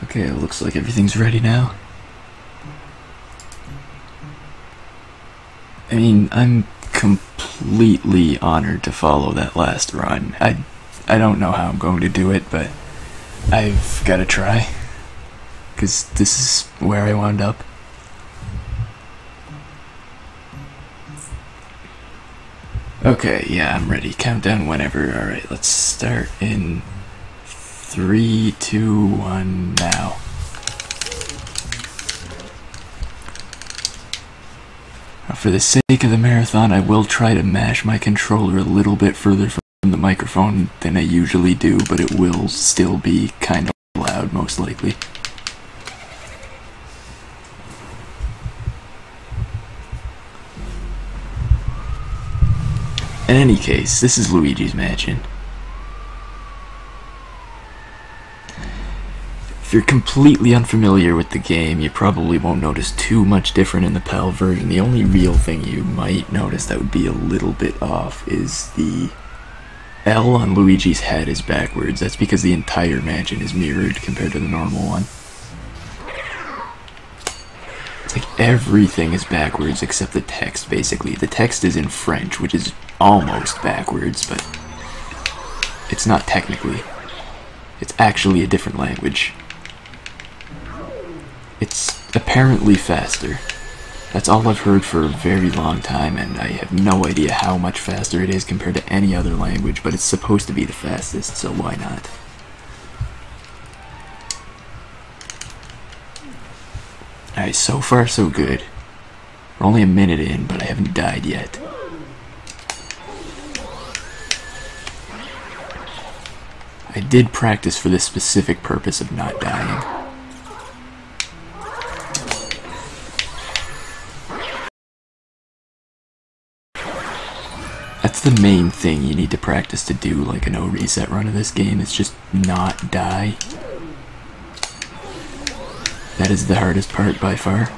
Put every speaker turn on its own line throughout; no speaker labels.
Okay, it looks like everything's ready now. I mean, I'm completely honored to follow that last run. I don't know how I'm going to do it, but I've got to try. Because this is where I wound up. Okay, yeah, I'm ready. Countdown whenever. Alright, let's start in 3, 2, 1, now. For the sake of the marathon, I will try to mash my controller a little bit further from the microphone than I usually do, but it will still be kind of loud, most likely. In any case, this is Luigi's Mansion. If you're completely unfamiliar with the game, you probably won't notice too much different in the PAL version. The only real thing you might notice that would be a little bit off is the L on Luigi's head is backwards. That's because the entire mansion is mirrored compared to the normal one. It's like everything is backwards except the text, basically. The text is in French, which is almost backwards, but it's not technically. It's actually a different language. It's apparently faster. That's all I've heard for a very long time, and I have no idea how much faster it is compared to any other language, but it's supposed to be the fastest, so why not? Alright, so far so good. We're only a minute in, but I haven't died yet. I did practice for this specific purpose of not dying. That's the main thing you need to practice to do like a no reset run of this game. It's just not die. That is the hardest part by far.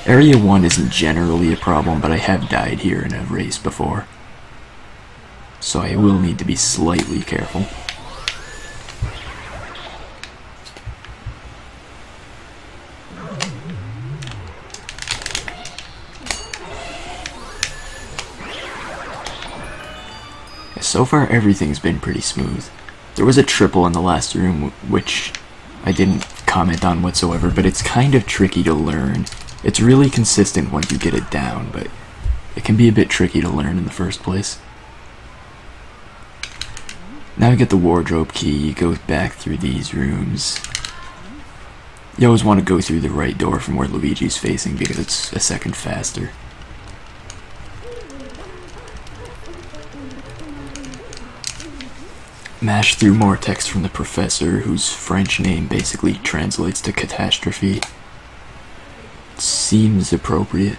Area 1 isn't generally a problem, but I have died here in a race before. So I will need to be slightly careful. So far everything's been pretty smooth. There was a triple in the last room, which I didn't comment on whatsoever, but it's kind of tricky to learn. It's really consistent once you get it down, but it can be a bit tricky to learn in the first place. Now you get the wardrobe key, you go back through these rooms. You always want to go through the right door from where Luigi's facing because it's a second faster. Mash through more text from the professor, whose French name basically translates to catastrophe. Seems appropriate.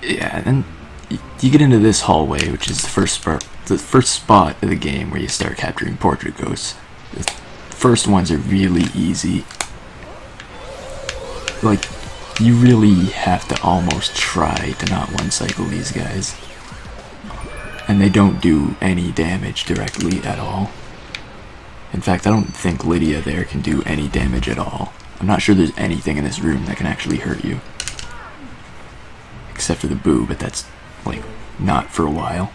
Yeah, and then you get into this hallway, which is the first spot of the game where you start capturing portrait ghosts. The first ones are really easy. Like, you really have to almost try to not one-cycle these guys. And they don't do any damage directly at all. In fact, I don't think Lydia there can do any damage at all. I'm not sure there's anything in this room that can actually hurt you. Except for the boo, but that's, like, not for a while.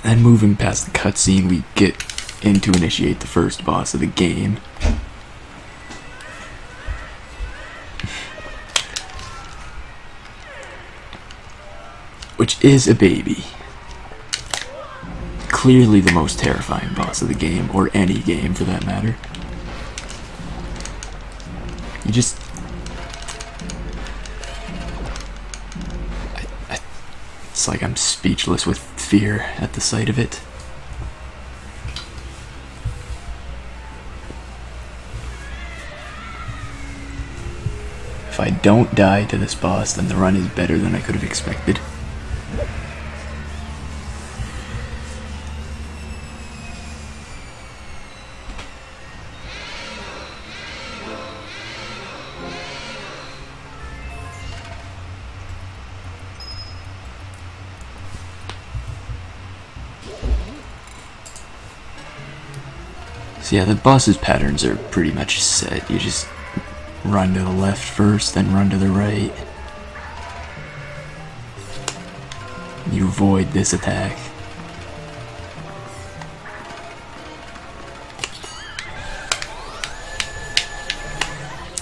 Then moving past the cutscene, we get in to initiate the first boss of the game. Which is a baby. Clearly the most terrifying boss of the game, or any game for that matter. You just... It's like I'm speechless with fear at the sight of it. If I don't die to this boss, then the run is better than I could have expected. So yeah, the boss's patterns are pretty much set. You just run to the left first, then run to the right. You avoid this attack.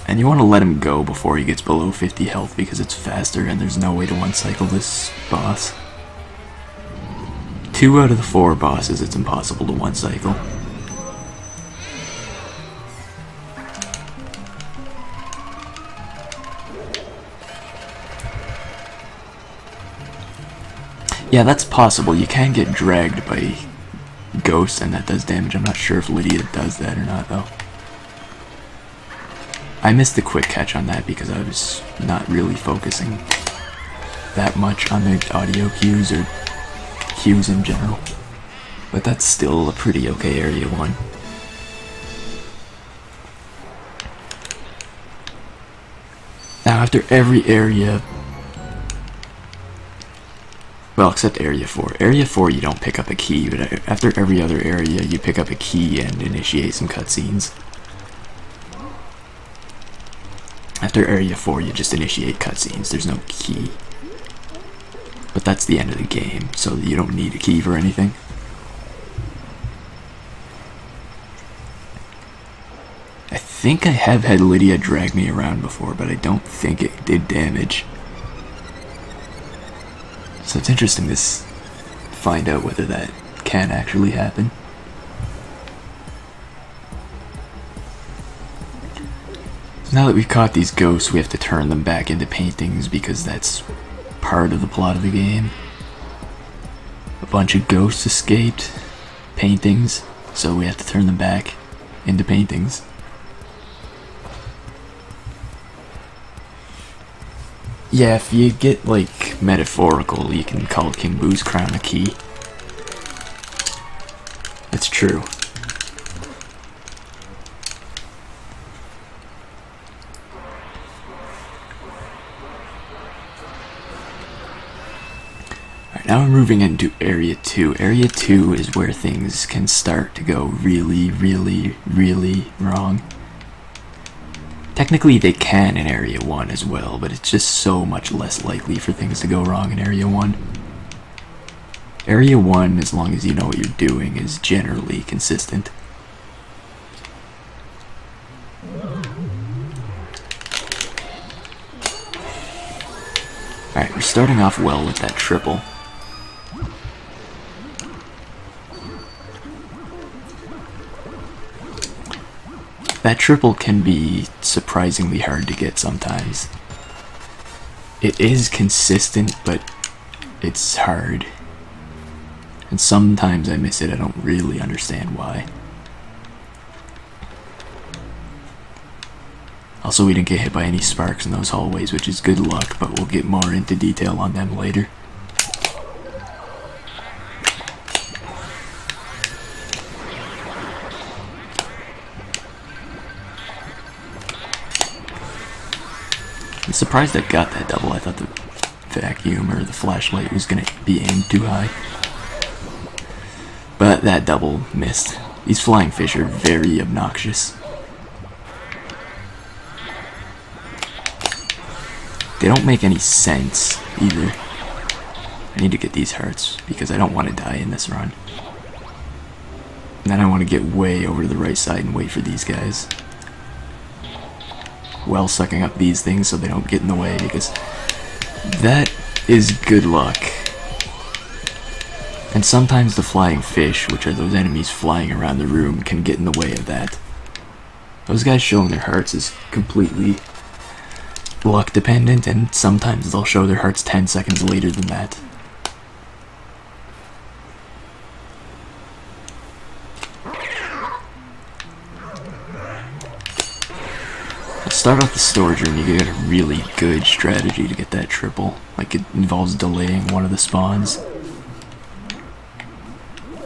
And you want to let him go before he gets below 50 health because it's faster and there's no way to one-cycle this boss. 2 out of the 4 bosses it's impossible to one-cycle. Yeah, that's possible. You can get dragged by ghosts and that does damage. I'm not sure if Lydia does that or not, though. I missed the quick catch on that because I was not really focusing that much on the audio cues or cues in general. But that's still a pretty okay area 1. Now, after every area... Well, except Area 4. Area 4 you don't pick up a key, but after every other area you pick up a key and initiate some cutscenes. After Area 4 you just initiate cutscenes, there's no key. But that's the end of the game, so you don't need a key for anything. I think I have had Lydia drag me around before, but I don't think it did damage. So it's interesting to find out whether that can actually happen. So now that we've caught these ghosts, we have to turn them back into paintings because that's part of the plot of the game. A bunch of ghosts escaped paintings, so we have to turn them back into paintings. Yeah, if you get, like, metaphorical, you can call King Boo's crown a key. It's true. Alright, now we're moving into Area 2. Area 2 is where things can start to go really, really, really wrong. Technically they can in Area 1 as well, but it's just so much less likely for things to go wrong in Area 1. Area 1, as long as you know what you're doing, is generally consistent. Alright, we're starting off well with that triple. That triple can be surprisingly hard to get sometimes. It is consistent, but it's hard. And sometimes I miss it, I don't really understand why. Also, we didn't get hit by any sparks in those hallways, which is good luck, but we'll get more into detail on them later. I'm surprised I got that double. I thought the vacuum or the flashlight was going to be aimed too high. But that double missed. These flying fish are very obnoxious. They don't make any sense either. I need to get these hearts because I don't want to die in this run. And then I want to get way over to the right side and wait for these guys. While sucking up these things so they don't get in the way, because that is good luck. And sometimes the flying fish, which are those enemies flying around the room, can get in the way of that. Those guys showing their hearts is completely luck dependent, and sometimes they'll show their hearts 10 seconds later than that. Start off the storage room, you get a really good strategy to get that triple. Like, it involves delaying one of the spawns.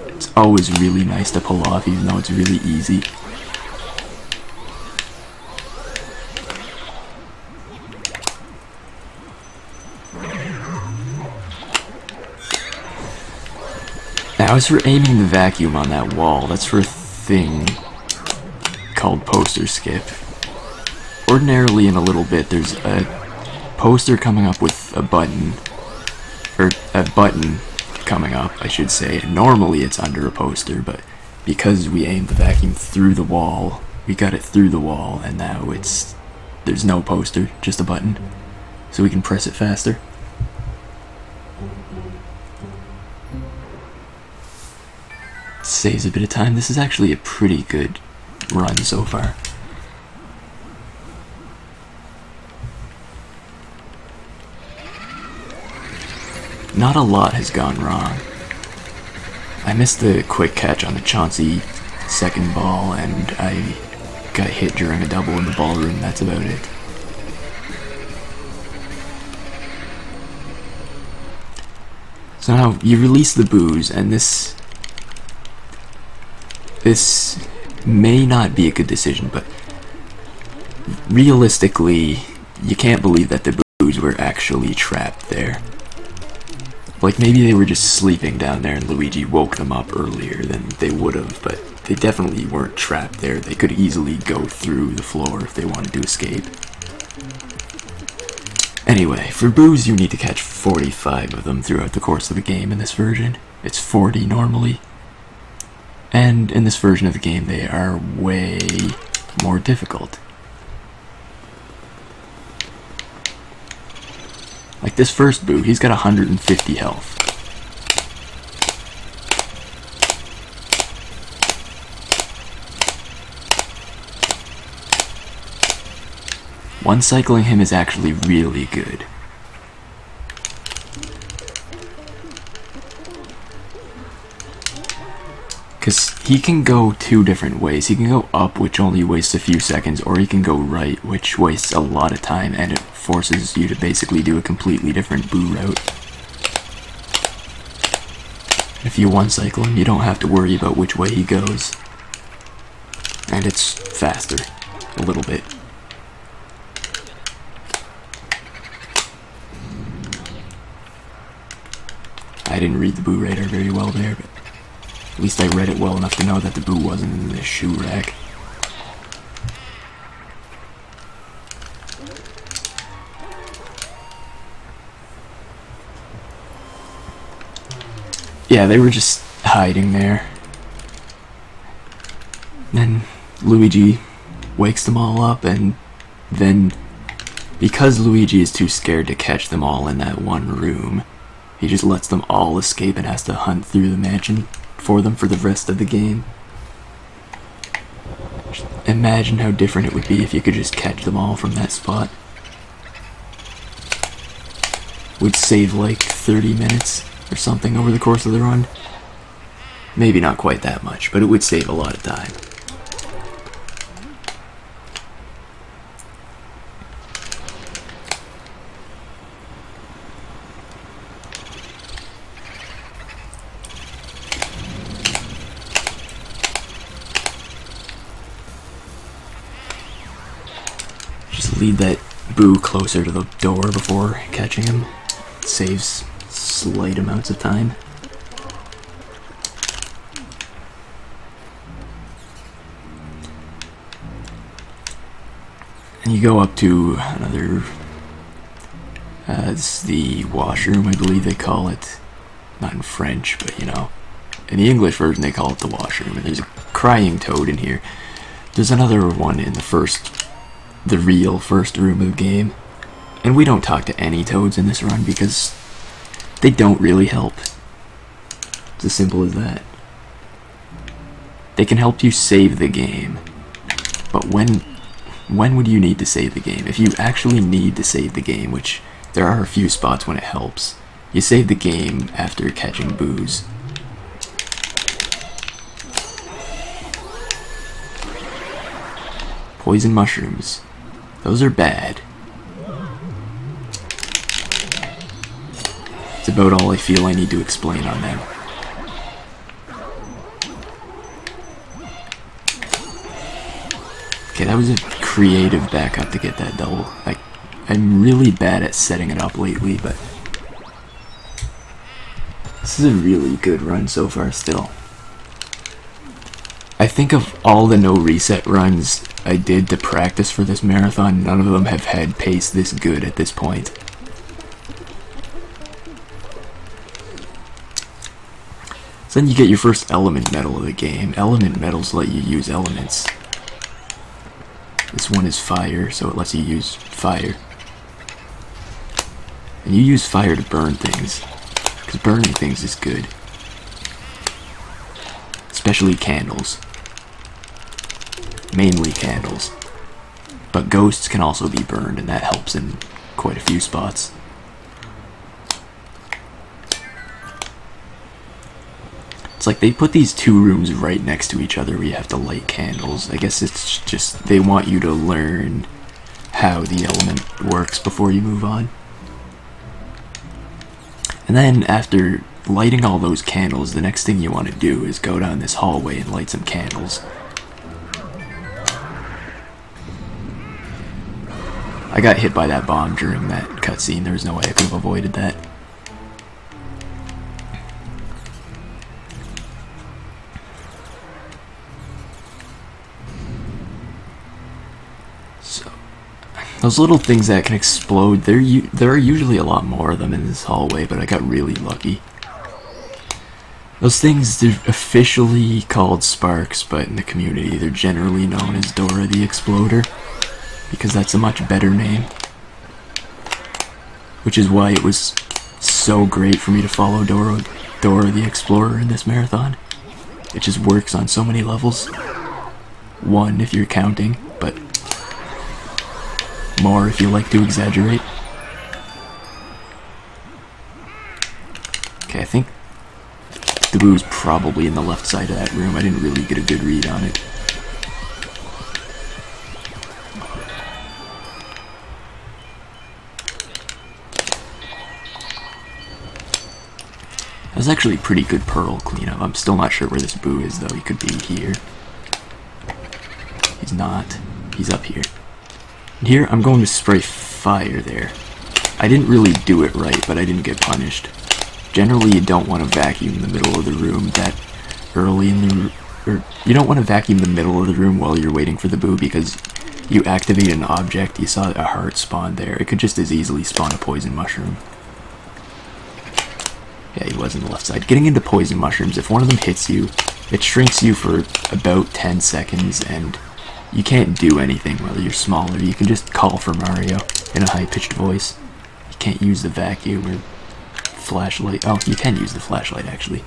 It's always really nice to pull off, even though it's really easy. Now, as for aiming the vacuum on that wall, that's for a thing called poster skip. Ordinarily, in a little bit, there's a poster coming up with a button, or a button coming up, I should say. Normally it's under a poster, but because we aimed the vacuum through the wall, we got it through the wall, and now there's no poster, just a button, so we can press it faster. Saves a bit of time. This is actually a pretty good run so far. Not a lot has gone wrong. I missed the quick catch on the Chauncey second ball, and I got hit during a double in the ballroom. That's about it. So now you release the booze, and this may not be a good decision, but realistically, you can't believe that the booze were actually trapped there. Like, maybe they were just sleeping down there and Luigi woke them up earlier than they would have, but they definitely weren't trapped there. They could easily go through the floor if they wanted to escape. Anyway, for boos you need to catch 45 of them throughout the course of the game in this version. It's 40 normally. And in this version of the game they are way more difficult. Like this first boo, he's got 150 health. One cycling him is actually really good. Because he can go two different ways. He can go up, which only wastes a few seconds, or he can go right, which wastes a lot of time, and it forces you to basically do a completely different boo route. If you one cycle him, you don't have to worry about which way he goes. And it's faster, a little bit. I didn't read the boo radar very well there, but at least I read it well enough to know that the boo wasn't in the shoe rack. Yeah, they were just hiding there. Then Luigi wakes them all up, and then Because Luigi is too scared to catch them all in that one room, he just lets them all escape and has to hunt through the mansion for them for the rest of the game. Just imagine how different it would be if you could just catch them all from that spot. Would save like 30 minutes or something over the course of the run. Maybe not quite that much, but it would save a lot of time. Just lead that Boo closer to the door before catching him. It saves slight amounts of time. And you go up to another, it's the washroom, I believe they call it. Not in French, but you know. In the English version they call it the washroom, and there's a crying toad in here. There's another one in the real first room of the game. And we don't talk to any toads in this run because they don't really help. It's as simple as that. They can help you save the game, but when would you need to save the game? If you actually need to save the game, which there are a few spots when it helps, you save the game after catching Boos. Poison mushrooms. Those are bad. It's about all I feel I need to explain on them. Okay, that was a creative backup to get that double. I'm really bad at setting it up lately, but this is a really good run so far still. I think of all the no reset runs I did to practice for this marathon, none of them have had pace this good at this point. So then you get your first element medal of the game. Element medals let you use elements. This one is fire, so it lets you use fire. And you use fire to burn things, because burning things is good. Especially candles. Mainly candles. But ghosts can also be burned, and that helps in quite a few spots. It's like they put these two rooms right next to each other where you have to light candles. I guess it's just they want you to learn how the element works before you move on. And then after lighting all those candles, the next thing you want to do is go down this hallway and light some candles. I got hit by that bomb during that cutscene. There was no way I could have avoided that. So, those little things that can explode, there are usually a lot more of them in this hallway, but I got really lucky. Those things, they're officially called sparks, but in the community they're generally known as Dora the Exploder, because that's a much better name. Which is why it was so great for me to follow Dora the Explorer in this marathon. It just works on so many levels. One if you're counting, but more if you like to exaggerate. Okay, I think the boo's probably in the left side of that room. I didn't really get a good read on it. That was actually a pretty good pearl cleanup. I'm still not sure where this boo is though. He could be here. He's not. He's up here. And here, I'm going to spray fire there. I didn't really do it right, but I didn't get punished. Generally, you don't want to vacuum the middle of the room that early in the... or you don't want to vacuum the middle of the room while you're waiting for the boo, because you activate an object, you saw a heart spawn there. It could just as easily spawn a poison mushroom. Yeah, he was on the left side. Getting into poison mushrooms, if one of them hits you, it shrinks you for about 10 seconds, and You can't do anything while you're smaller. You can just call for Mario in a high-pitched voice. You can't use the vacuum or flashlight. Oh, you can use the flashlight, actually.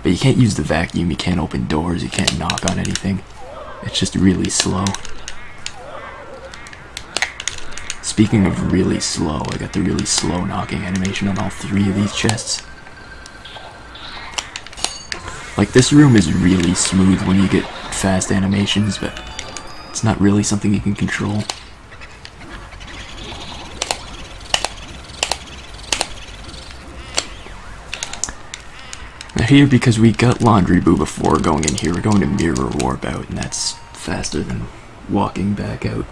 But you can't use the vacuum, you can't open doors, you can't knock on anything. It's just really slow. Speaking of really slow, I got the really slow knocking animation on all 3 of these chests. Like, this room is really smooth when you get fast animations, but it's not really something you can control. Now here, because we got Laundry Boo before going in here, we're going to Mirror Warp out, and that's faster than walking back out.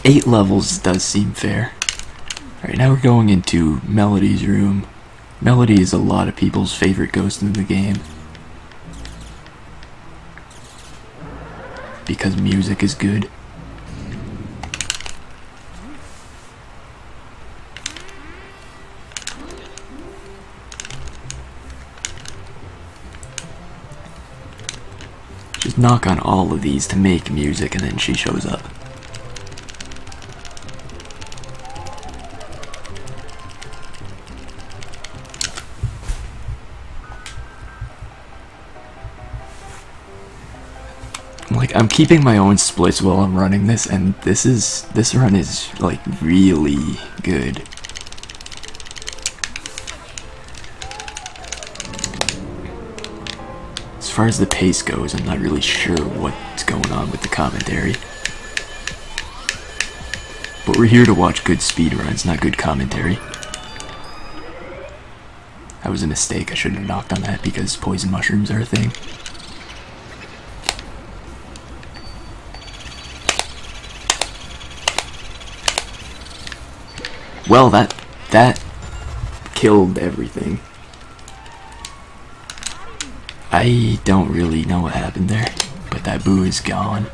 8 levels does seem fair. Alright, now we're going into Melody's room. Melody is a lot of people's favorite ghost in the game, because music is good. Just knock on all of these to make music, and then she shows up. Like, I'm keeping my own splits while I'm running this, and this run is like really good. As far as the pace goes, I'm not really sure what's going on with the commentary. But we're here to watch good speedruns, not good commentary. That was a mistake, I shouldn't have knocked on that because poison mushrooms are a thing. Well, that killed everything. I don't really know what happened there, but that Boo is gone.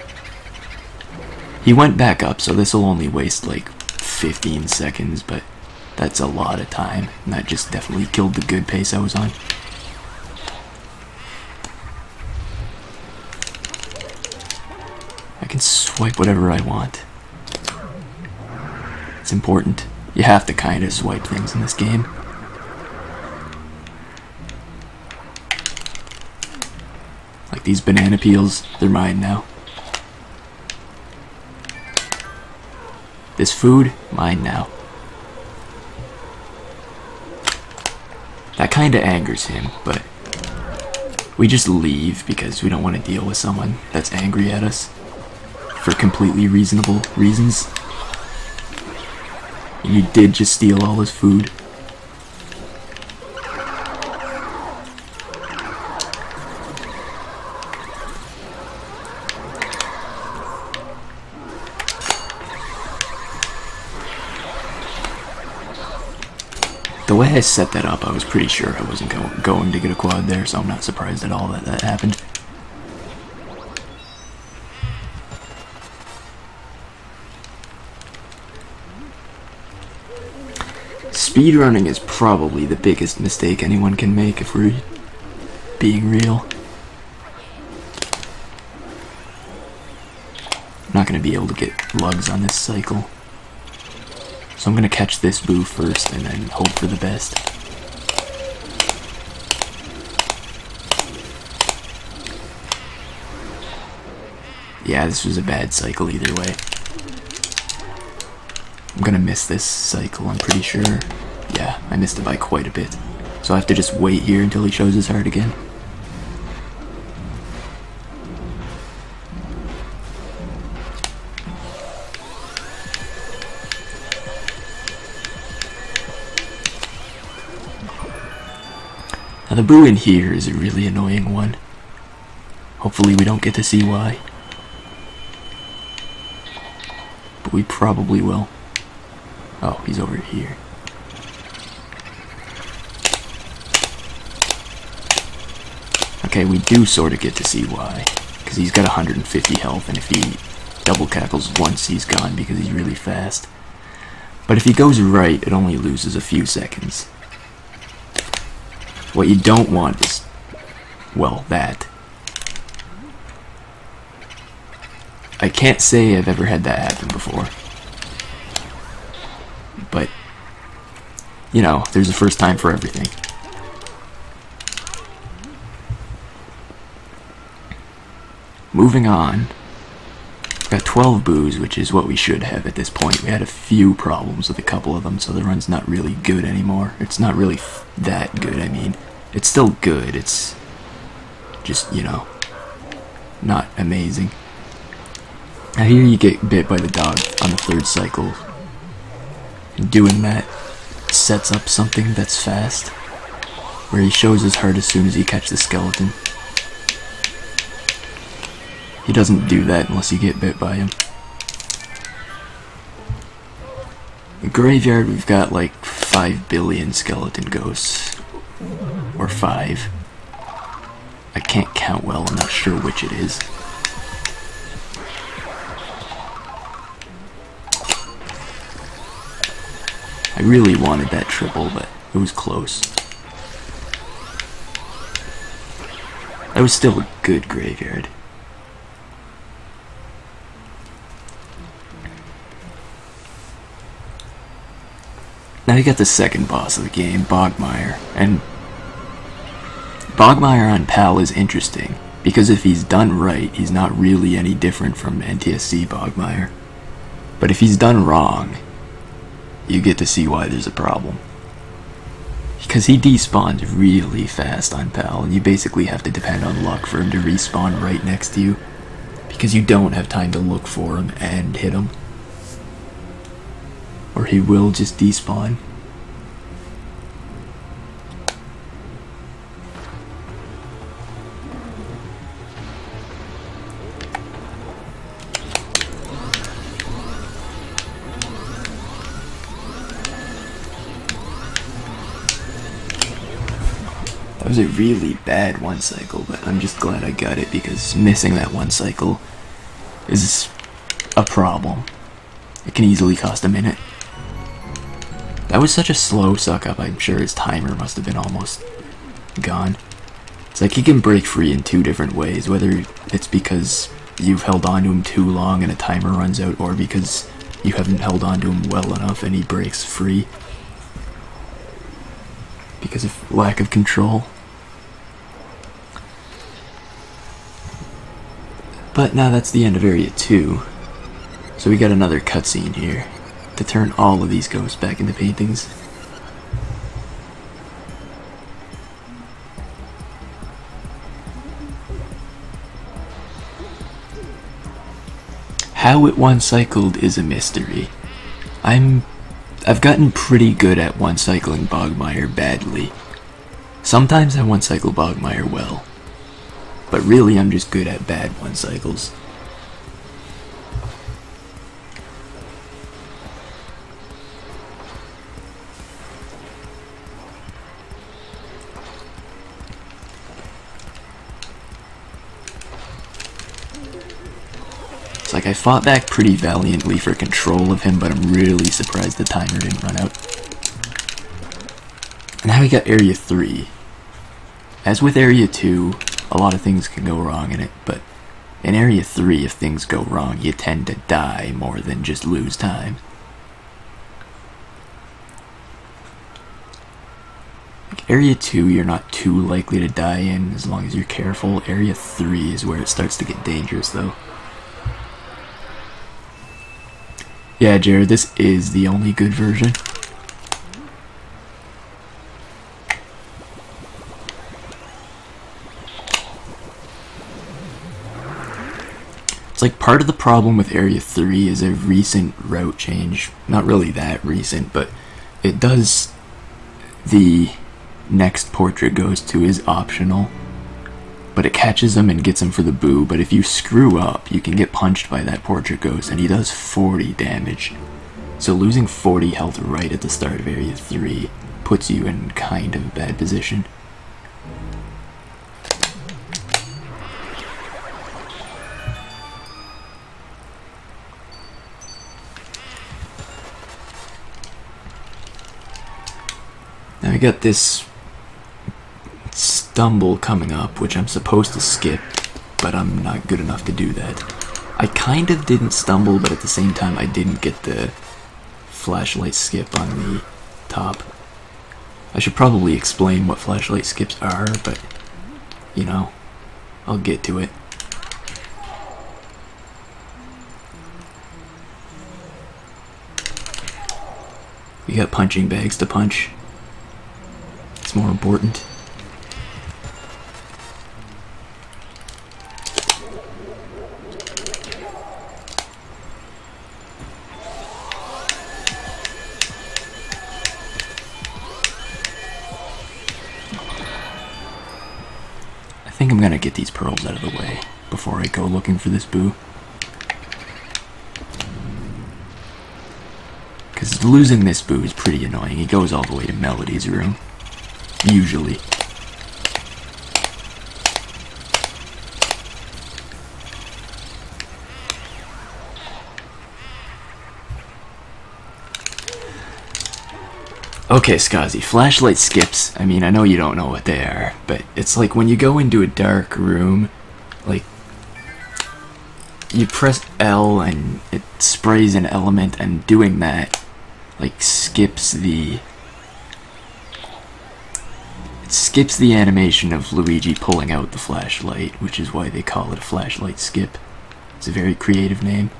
He went back up, so this will only waste like 15 seconds, but that's a lot of time, and that just definitely killed the good pace I was on. I can swipe whatever I want. It's important. You have to kind of swipe things in this game. Like these banana peels, they're mine now. This food, mine now. That kind of angers him, but we just leave because we don't want to deal with someone that's angry at us for completely reasonable reasons. You did just steal all his food. The way I set that up, I was pretty sure I wasn't going to get a quad there, so I'm not surprised at all that that happened. Speedrunning is probably the biggest mistake anyone can make if we're being real. I'm not going to be able to get lugs on this cycle. So I'm going to catch this Boo first and then hope for the best. Yeah, this was a bad cycle either way. I'm going to miss this cycle, I'm pretty sure. Yeah, I missed it by quite a bit. So I have to just wait here until he shows his heart again. Now the Boo in here is a really annoying one. Hopefully we don't get to see why. But we probably will. Oh, he's over here. Okay, we do sort of get to see why. Because he's got 150 health, and if he double cackles once, he's gone because he's really fast. But if he goes right, it only loses a few seconds. What you don't want is, well, that. I can't say I've ever had that happen before. But, you know, there's a first time for everything. Moving on. Got 12 boos, which is what we should have at this point. We had a few problems with a couple of them, so the run's not really good anymore. It's not really that good, I mean. It's still good, it's just, you know, not amazing. Now here you get bit by the dog on the 3rd cycle. And doing that sets up something that's fast, where he shows his heart as soon as you catch the skeleton. He doesn't do that unless you get bit by him. In Graveyard, we've got like 5 billion skeleton ghosts. Or 5. I can't count well, I'm not sure which it is. I really wanted that triple, but it was close. That was still a good Graveyard. Now you got the second boss of the game, Bogmire, and Bogmire on PAL is interesting, because if he's done right, he's not really any different from NTSC Bogmire. But if he's done wrong, you get to see why there's a problem. Because he despawns really fast on PAL, and you basically have to depend on luck for him to respawn right next to you, because you don't have time to look for him and hit him. Or he will just despawn. That was a really bad 1 cycle, but I'm just glad I got it because missing that 1 cycle is a problem. It can easily cost a minute. That was such a slow suck up, I'm sure his timer must have been almost gone. It's like he can break free in 2 different ways, whether it's because you've held on to him too long and a timer runs out, or because you haven't held on to him well enough and he breaks free. Because of lack of control. But now that's the end of Area 2. So we got another cutscene here to turn all of these ghosts back into paintings. How it 1 cycled is a mystery. I've gotten pretty good at 1 cycling Bogmire badly. Sometimes I 1 cycle Bogmire well, but really I'm just good at bad 1 cycles. It's like I fought back pretty valiantly for control of him, but I'm really surprised the timer didn't run out. And now we got Area 3. As with Area 2, a lot of things can go wrong in it, but in Area 3, if things go wrong, you tend to die more than just lose time. Like Area 2, you're not too likely to die in as long as you're careful. Area 3 is where it starts to get dangerous, though. Yeah, Jared, this is the only good version. It's like part of the problem with Area 3 is a recent route change. Not really that recent, but it does the next portrait goes to is optional. But it catches him and gets him for the boo, but if you screw up, you can get punched by that portrait ghost, and he does 40 damage. So losing 40 health right at the start of Area 3 puts you in kind of a bad position. Now I got this stumble coming up, which I'm supposed to skip, but I'm not good enough to do that. I kind of didn't stumble, but at the same time I didn't get the flashlight skip on the top. I should probably explain what flashlight skips are, but, you know, I'll get to it. We got punching bags to punch. It's more important. I think I'm gonna get these pearls out of the way before I go looking for this boo. Because losing this boo is pretty annoying. He goes all the way to Melody's room. Usually. Okay, Skazi, flashlight skips. I mean, I know you don't know what they are, but it's like when you go into a dark room, like, you press L and it sprays an element, and doing that, like, skips the animation of Luigi pulling out the flashlight, which is why they call it a flashlight skip. It's a very creative name.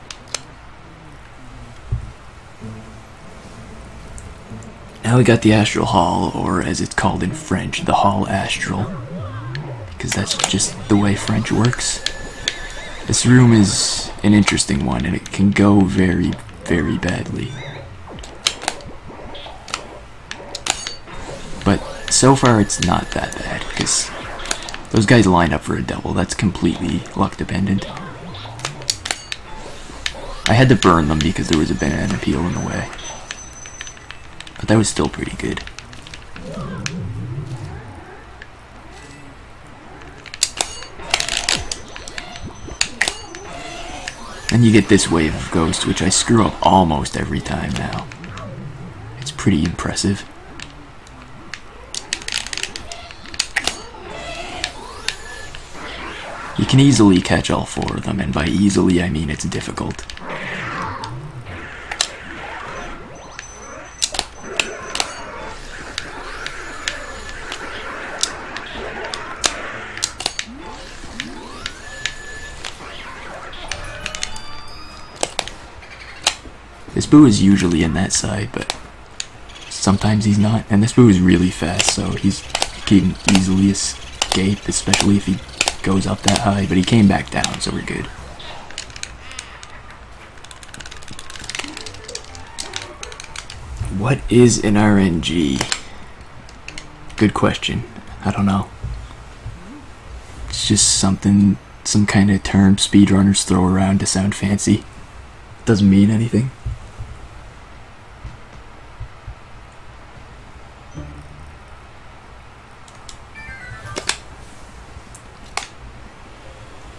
Now we got the Astral Hall, or as it's called in French, the Hall Astral, because that's just the way French works. This room is an interesting one, and it can go very, very badly. But so far it's not that bad, because those guys line up for a double. That's completely luck dependent. I had to burn them because there was a banana peel in the way. But that was still pretty good. And you get this wave of ghosts, which I screw up almost every time now. It's pretty impressive. You can easily catch all four of them, and by easily I mean it's difficult. This boo is usually in that side, but sometimes he's not. And this boo is really fast, so he can easily escape, especially if he goes up that high. But he came back down, so we're good. What is an RNG? Good question. I don't know. It's just something, some kind of term speedrunners throw around to sound fancy. Doesn't mean anything.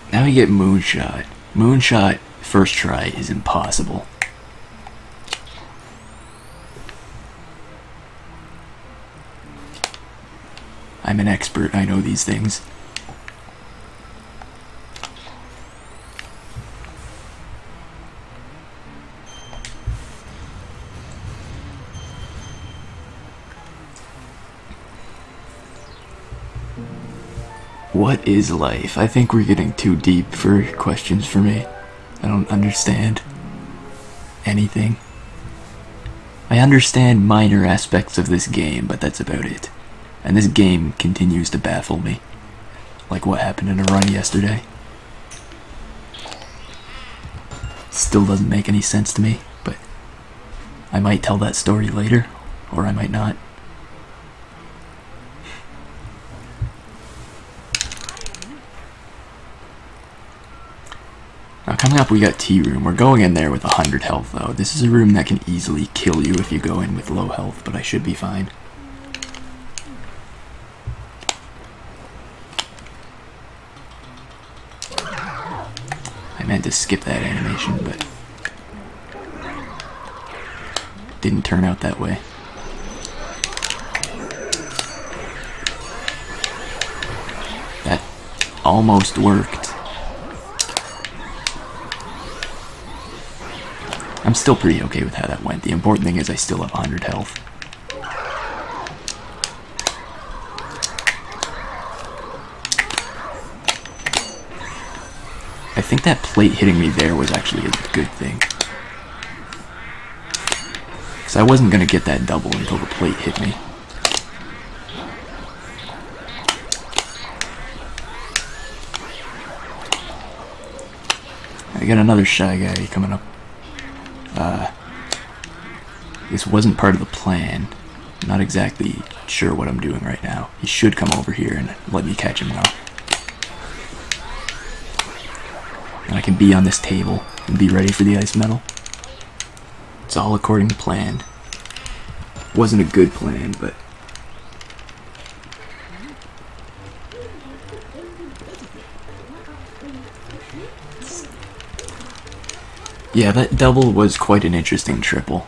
Now we get Moonshot. Moonshot, first try, is impossible. I'm an expert, I know these things. What is life? I think we're getting too deep for questions for me. I don't understand anything. I understand minor aspects of this game, but that's about it. And this game continues to baffle me. Like what happened in a run yesterday. Still doesn't make any sense to me, but I might tell that story later, or I might not. Now coming up we got Tea Room. We're going in there with 100 health though. This is a room that can easily kill you if you go in with low health, but I should be fine. I meant to skip that animation, but it didn't turn out that way. That almost worked. I'm still pretty okay with how that went. The important thing is I still have 100 health. I think that plate hitting me there was actually a good thing. Because I wasn't going to get that double until the plate hit me. I got another Shy Guy coming up. This wasn't part of the plan. I'm not exactly sure what I'm doing right now. He should come over here and let me catch him now. And I can be on this table and be ready for the ice metal. It's all according to plan. Wasn't a good plan, but... yeah, that double was quite an interesting triple.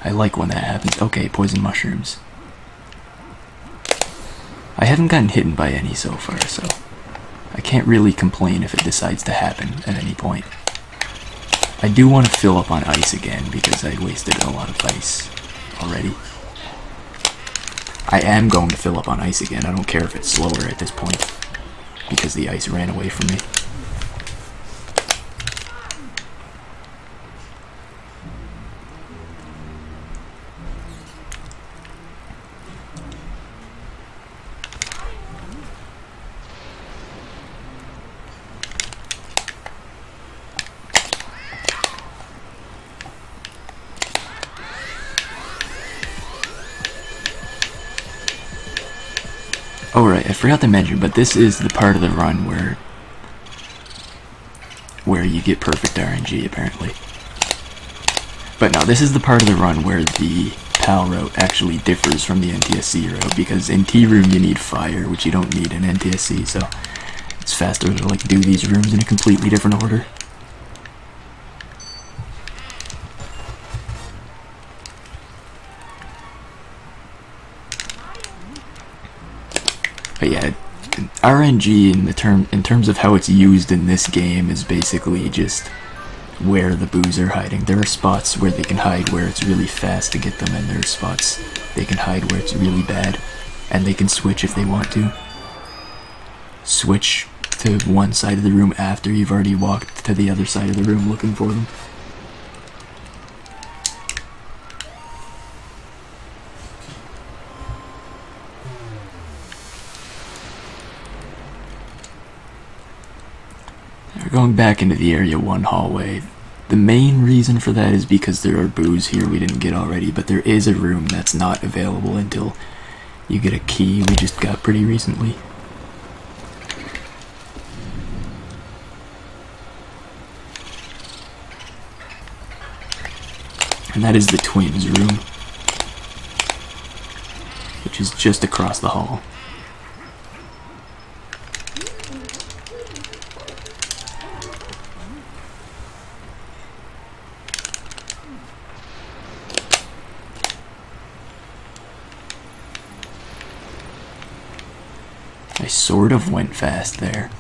I like when that happens. Okay, poison mushrooms. I haven't gotten hit by any so far, so I can't really complain if it decides to happen at any point. I do want to fill up on ice again because I wasted a lot of ice already. I am going to fill up on ice again. I don't care if it's slower at this point because the ice ran away from me. Oh right, I forgot to mention, but this is the part of the run where you get perfect RNG, apparently. But no, this is the part of the run where the PAL route actually differs from the NTSC route, because in T-Room you need fire, which you don't need in NTSC, so it's faster to like do these rooms in a completely different order. But yeah, RNG in terms of how it's used in this game is basically just where the boos are hiding. There are spots where they can hide where it's really fast to get them, and there are spots they can hide where it's really bad, and they can switch if they want to. Switch to one side of the room after you've already walked to the other side of the room looking for them. We're going back into the Area 1 hallway. The main reason for that is because there are boos here we didn't get already, but there is a room that's not available until you get a key we just got pretty recently. And that is the twins room, which is just across the hall. I sort of went fast there.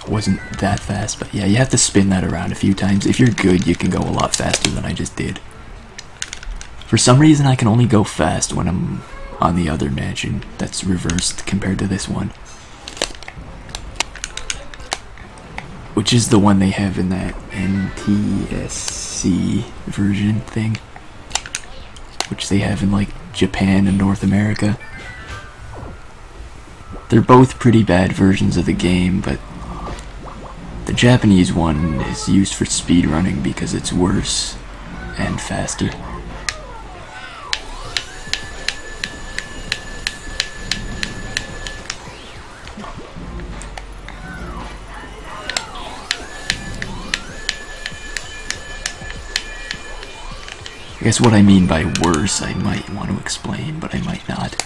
It wasn't that fast, but yeah, you have to spin that around a few times. If you're good, you can go a lot faster than I just did. For some reason, I can only go fast when I'm on the other mansion that's reversed compared to this one. Which is the one they have in that NTSC version thing. Which they have in like Japan and North America. They're both pretty bad versions of the game, but the Japanese one is used for speedrunning because it's worse and faster. I guess what I mean by worse I might want to explain, but I might not.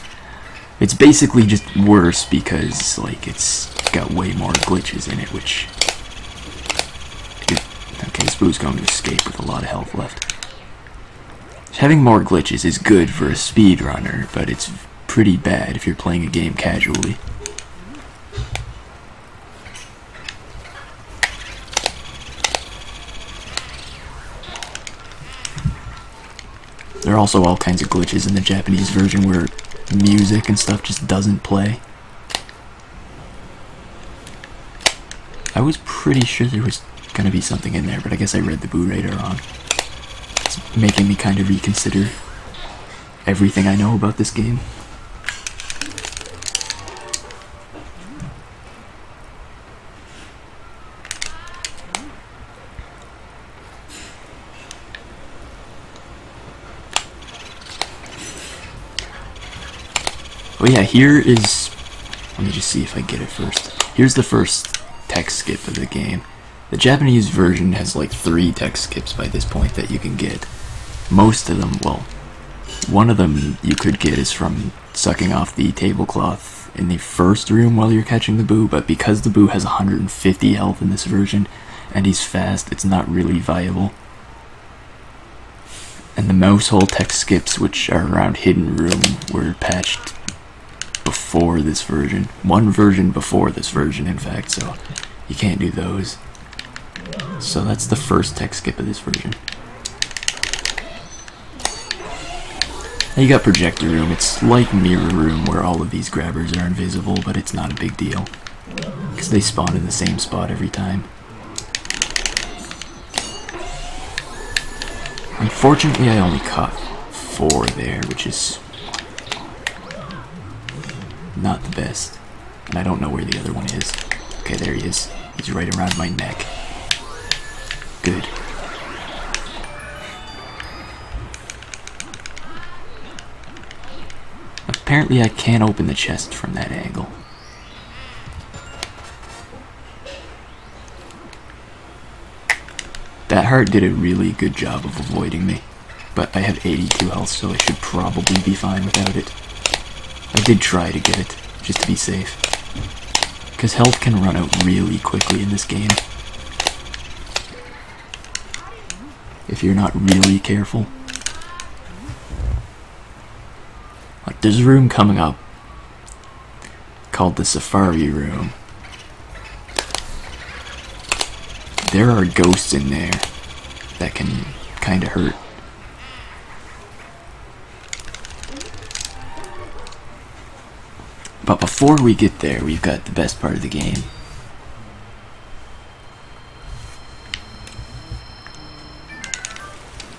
It's basically just worse because, like, it's got way more glitches in it, which... okay, this boo's going to escape with a lot of health left. Having more glitches is good for a speedrunner, but it's pretty bad if you're playing a game casually. are also all kinds of glitches in the Japanese version where music and stuff just doesn't play. I was pretty sure there was gonna be something in there, but I guess I read the Boo radar wrong. It's making me kind of reconsider everything I know about this game. Oh yeah, here is... let me just see if I get it first. Here's the first text skip of the game. The Japanese version has like 3 text skips by this point that you can get. Most of them, well, one of them you could get is from sucking off the tablecloth in the first room while you're catching the Boo, but because the Boo has 150 health in this version, and he's fast, it's not really viable. And the mouse hole text skips, which are around Hidden Room, were patched before this version. One version before this version, in fact, so you can't do those. So that's the first text skip of this version. Now you got Projector Room. It's like Mirror Room, where all of these grabbers are invisible, but it's not a big deal, because they spawn in the same spot every time. Unfortunately, I only caught 4 there, which is not the best. And I don't know where the other one is. Okay, there he is. He's right around my neck. Good. Apparently I can't open the chest from that angle. That heart did a really good job of avoiding me, but I have 82 health, so I should probably be fine without it. I did try to get it, just to be safe, because health can run out really quickly in this game if you're not really careful. Like, there's a room coming up called the Safari Room. There are ghosts in there that can kinda hurt. But before we get there, we've got the best part of the game.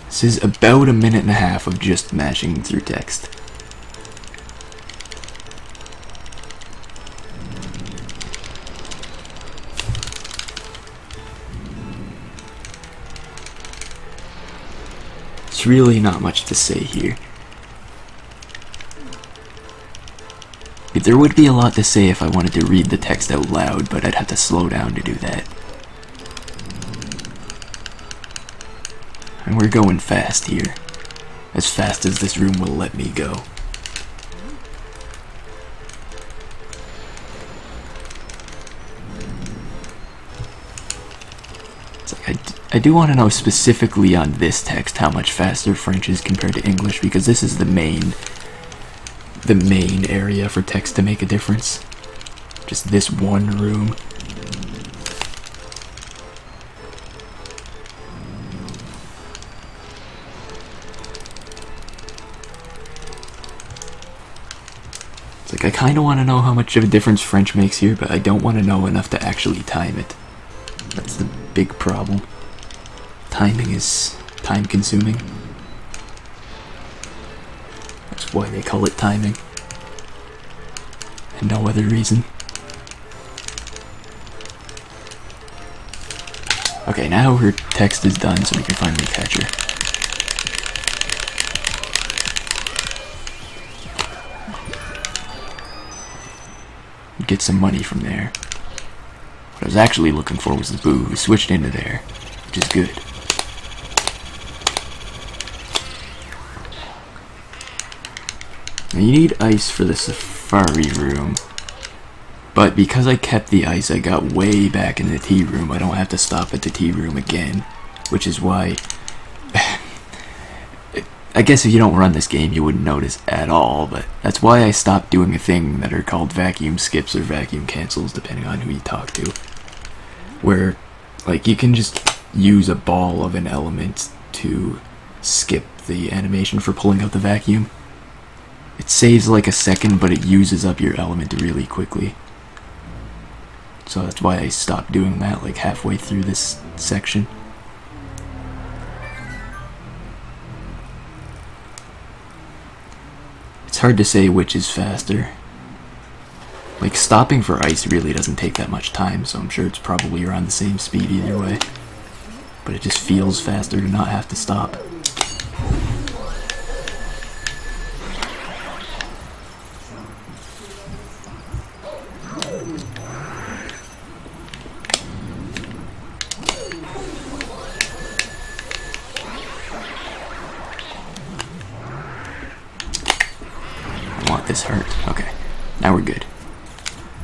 This is about a minute and a half of just mashing through text. There's really not much to say here. There would be a lot to say if I wanted to read the text out loud, but I'd have to slow down to do that. And we're going fast here. As fast as this room will let me go. It's like I do want to know specifically on this text how much faster French is compared to English, because this is the main area for text to make a difference. Just this one room. It's like I kind of want to know how much of a difference French makes here, but I don't want to know enough to actually time it. That's the big problem. Timing is time consuming. That's why they call it timing. And no other reason. Okay, now her text is done, so we can finally catch her. Get some money from there. What I was actually looking for was the Boo, who switched into there, which is good. Now you need ice for the Safari Room, but because I kept the ice, I got way back in the tea room. I don't have to stop at the tea room again, which is why I guess if you don't run this game you wouldn't notice at all, but that's why I stopped doing a thing that are called vacuum skips or vacuum cancels, depending on who you talk to, where like you can just use a ball of an element to skip the animation for pulling out the vacuum. It saves like a second, but it uses up your element really quickly. So that's why I stopped doing that like halfway through this section. It's hard to say which is faster. Like, stopping for ice really doesn't take that much time, so I'm sure it's probably around the same speed either way. But it just feels faster to not have to stop. I want this hurt. Okay, now we're good.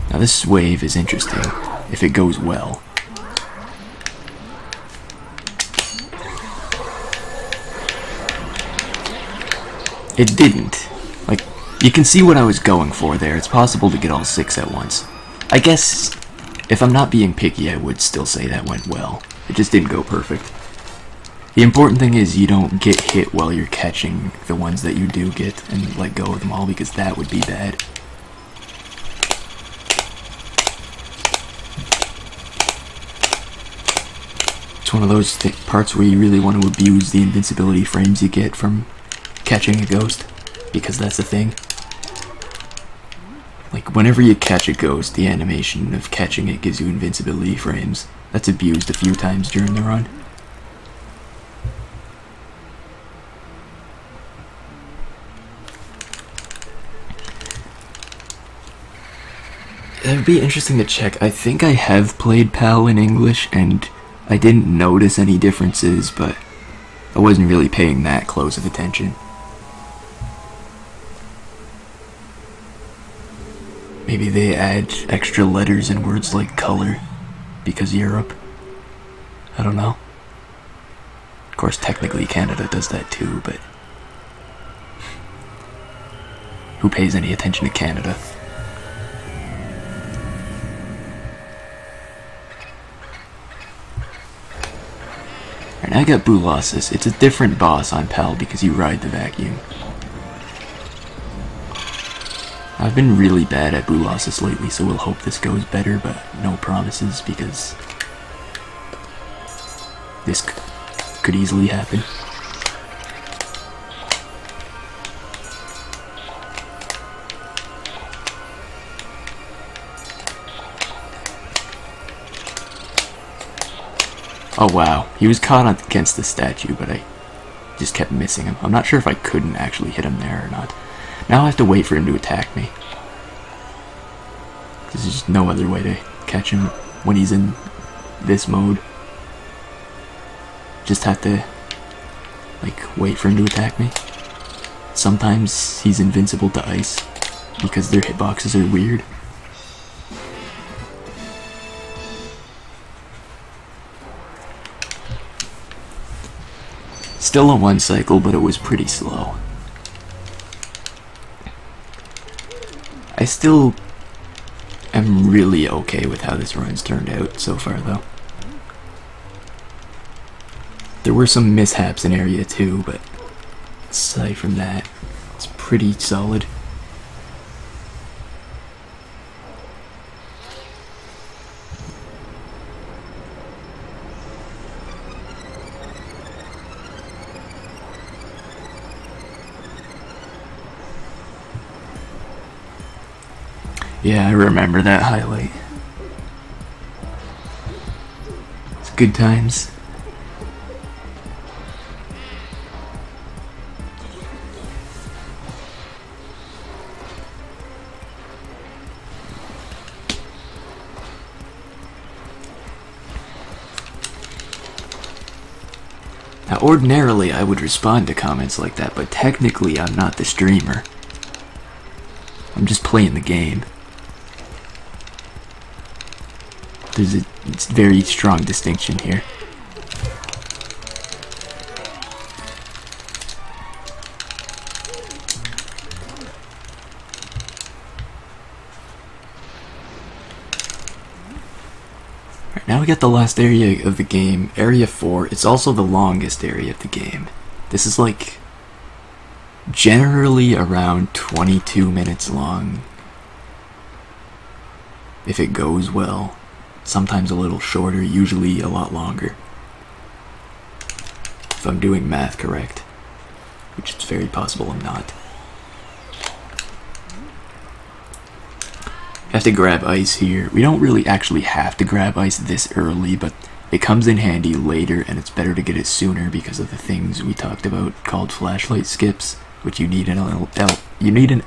Now this wave is interesting, if it goes well. It didn't. Like, you can see what I was going for there. It's possible to get all 6 at once. I guess, if I'm not being picky, I would still say that went well. It just didn't go perfect. The important thing is you don't get hit while you're catching the ones that you do get and let go of them all, because that would be bad. One of those parts where you really want to abuse the invincibility frames you get from catching a ghost, because that's the thing. Like, whenever you catch a ghost, the animation of catching it gives you invincibility frames. That's abused a few times during the run. It would be interesting to check. I think I have played PAL in English, and I didn't notice any differences, but I wasn't really paying that close of attention. Maybe they add extra letters and words like color because Europe. I don't know. Of course, technically Canada does that too, but who pays any attention to Canada? Alright, I got Boolossus. It's a different boss on PAL because you ride the vacuum. I've been really bad at Boolossus lately, so we'll hope this goes better, but no promises because this could easily happen. Oh wow, he was caught against the statue, but I just kept missing him. I'm not sure if I couldn't actually hit him there or not. Now I have to wait for him to attack me. There's just no other way to catch him when he's in this mode. Just have to, like, wait for him to attack me. Sometimes he's invincible to ice because their hitboxes are weird. Still a 1 cycle, but it was pretty slow. I still am really okay with how this run's turned out so far, though. There were some mishaps in Area 2, but aside from that, it's pretty solid. Yeah, I remember that highlight. It's good times. Now, ordinarily I would respond to comments like that, but technically I'm not the streamer. I'm just playing the game. There's a very strong distinction here. Alright, now we got the last area of the game, Area 4. It's also the longest area of the game. This is like Generally around 22 minutes long, if it goes well. Sometimes a little shorter, usually a lot longer. If I'm doing math correct, which it's very possible I'm not. Have to grab ice here. We don't really actually have to grab ice this early, but it comes in handy later, and it's better to get it sooner because of the things we talked about called flashlight skips, which you need an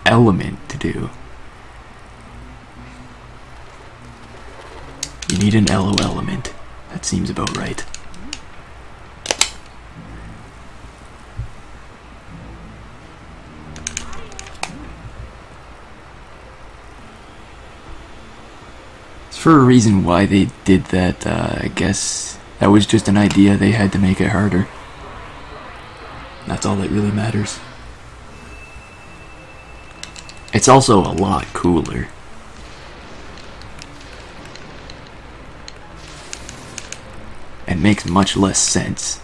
element to do. You need an LO element. That seems about right. For a reason why they did that, I guess that was just an idea they had to make it harder. That's all that really matters. It's also a lot cooler. And makes much less sense.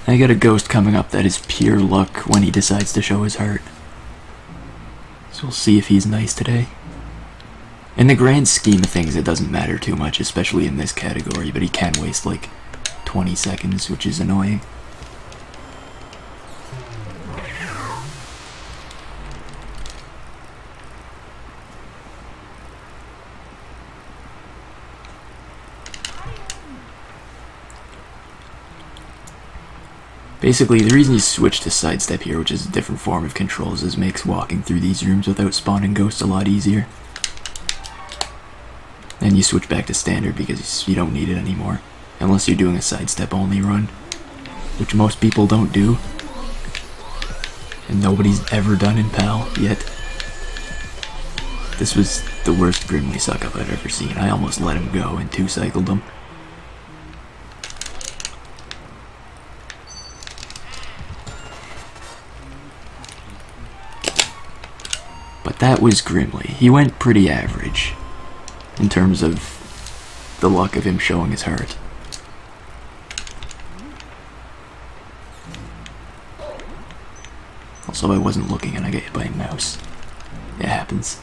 I got a ghost coming up that is pure luck when he decides to show his heart. So we'll see if he's nice today. In the grand scheme of things, it doesn't matter too much, especially in this category, but he can waste like 20 seconds, which is annoying. Basically, the reason you switch to sidestep here, which is a different form of controls, is makes walking through these rooms without spawning ghosts a lot easier. And you switch back to standard because you don't need it anymore, unless you're doing a sidestep only run, which most people don't do, and nobody's ever done in PAL yet. This was the worst Grimly suck up I've ever seen. I almost let him go and two-cycled him. But that was Grimly. He went pretty average in terms of the luck of him showing his heart. Also, I wasn't looking and I got hit by a mouse. It happens.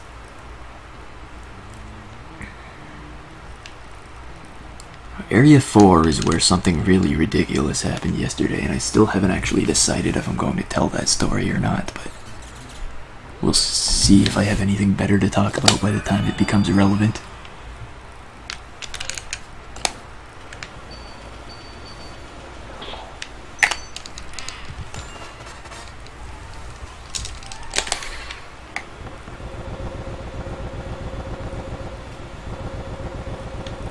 Area 4 is where something really ridiculous happened yesterday, and I still haven't actually decided if I'm going to tell that story or not, but we'll see if I have anything better to talk about by the time it becomes irrelevant.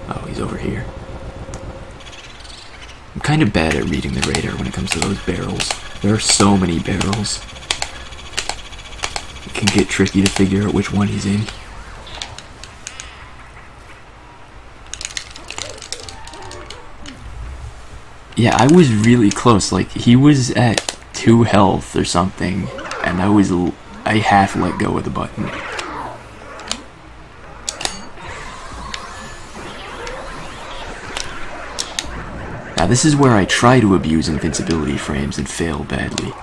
Oh, he's over here. I'm kind of bad at reading the radar when it comes to those barrels. There are so many barrels. It can get tricky to figure out which one he's in. Yeah, I was really close. Like, he was at 2 health or something, and I half let go of the button. Now this is where I try to abuse invincibility frames and fail badly.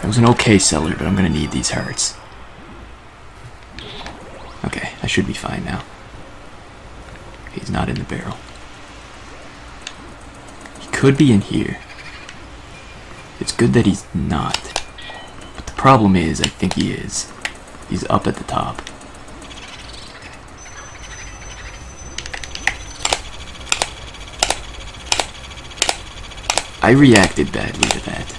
It was an okay seller, but I'm gonna need these hearts. Okay, I should be fine now. He's not in the barrel. He could be in here. It's good that he's not. But the problem is, I think he is. He's up at the top. I reacted badly to that.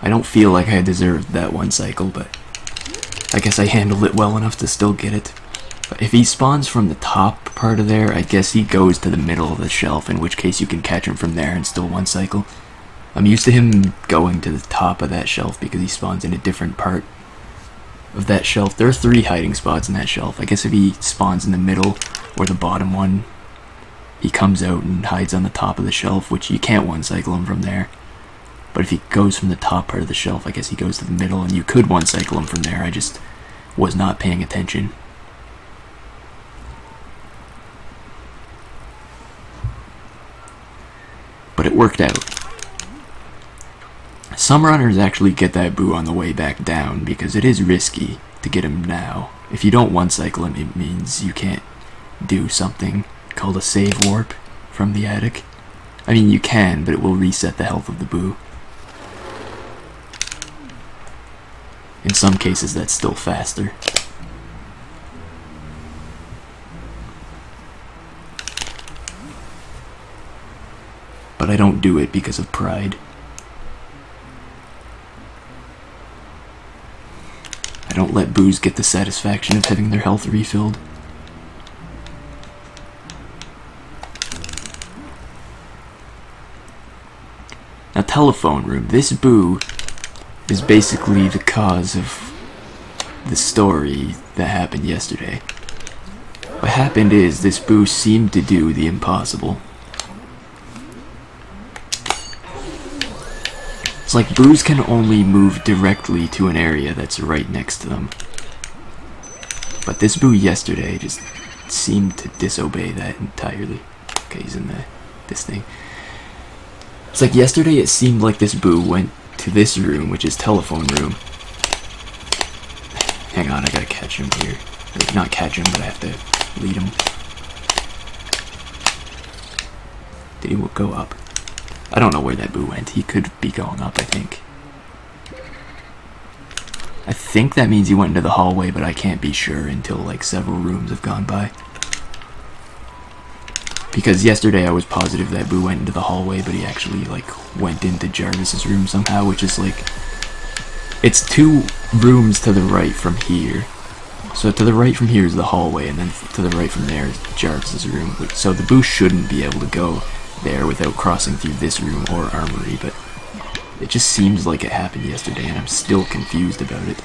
I don't feel like I deserved that one cycle, but I guess I handled it well enough to still get it. But if he spawns from the top part of there, I guess he goes to the middle of the shelf, in which case you can catch him from there and still one cycle. I'm used to him going to the top of that shelf because he spawns in a different part of that shelf. There are 3 hiding spots in that shelf. I guess if he spawns in the middle or the bottom one, he comes out and hides on the top of the shelf, which you can't one-cycle him from there. But if he goes from the top part of the shelf, I guess he goes to the middle, and you could one-cycle him from there. I just was not paying attention. But it worked out. Some runners actually get that boo on the way back down, because it is risky to get him now. If you don't one-cycle him, it means you can't do something called a save warp from the attic. I mean, you can, but it will reset the health of the boo. In some cases, that's still faster. But I don't do it because of pride. I don't let boos get the satisfaction of having their health refilled. Now, telephone room. This boo is basically the cause of the story that happened yesterday. What happened is this boo seemed to do the impossible. It's like boos can only move directly to an area that's right next to them. But this boo yesterday just seemed to disobey that entirely. Okay, he's in this thing. It's like yesterday it seemed like this boo went to this room, which is telephone room. Hang on, I gotta catch him here. Or not catch him, but I have to lead him. Did he go up? I don't know where that boo went. He could be going up, I think. I think that means he went into the hallway, but I can't be sure until like several rooms have gone by. Because yesterday I was positive that boo went into the hallway, but he actually like went into Jarvis's room somehow, which is like, it's 2 rooms to the right from here. So to the right from here is the hallway, and then to the right from there is Jarvis's room. So the boo shouldn't be able to go there without crossing through this room or armory, but it just seems like it happened yesterday, and I'm still confused about it.